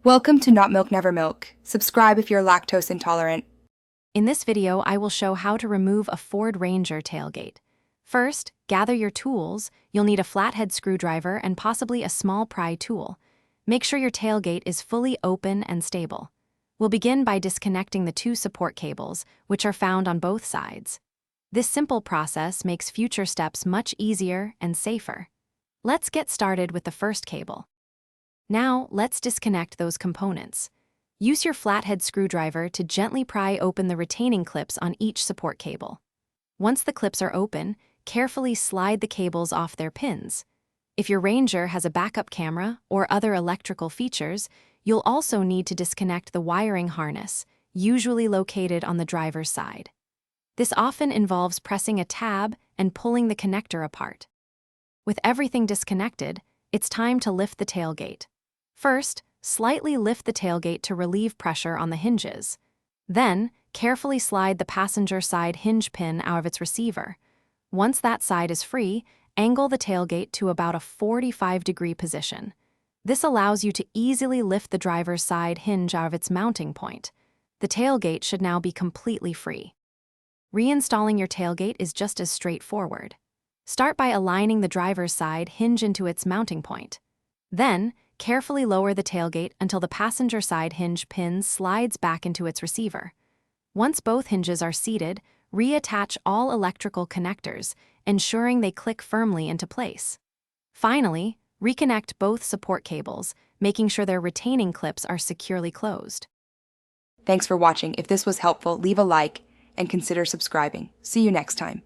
Welcome to Not Milk Never Milk. Subscribe if you're lactose intolerant. In this video, I will show how to remove a Ford Ranger tailgate. First, gather your tools. You'll need a flathead screwdriver and possibly a small pry tool. Make sure your tailgate is fully open and stable. We'll begin by disconnecting the two support cables, which are found on both sides. This simple process makes future steps much easier and safer. Let's get started with the first cable. Now, let's disconnect those components. Use your flathead screwdriver to gently pry open the retaining clips on each support cable. Once the clips are open, carefully slide the cables off their pins. If your Ranger has a backup camera or other electrical features, you'll also need to disconnect the wiring harness, usually located on the driver's side. This often involves pressing a tab and pulling the connector apart. With everything disconnected, it's time to lift the tailgate. First, slightly lift the tailgate to relieve pressure on the hinges. Then, carefully slide the passenger side hinge pin out of its receiver. Once that side is free, angle the tailgate to about a 45-degree position. This allows you to easily lift the driver's side hinge out of its mounting point. The tailgate should now be completely free. Reinstalling your tailgate is just as straightforward. Start by aligning the driver's side hinge into its mounting point. Then, carefully lower the tailgate until the passenger side hinge pin slides back into its receiver. Once both hinges are seated, reattach all electrical connectors, ensuring they click firmly into place. Finally, reconnect both support cables, making sure their retaining clips are securely closed. Thanks for watching. If this was helpful, leave a like and consider subscribing. See you next time.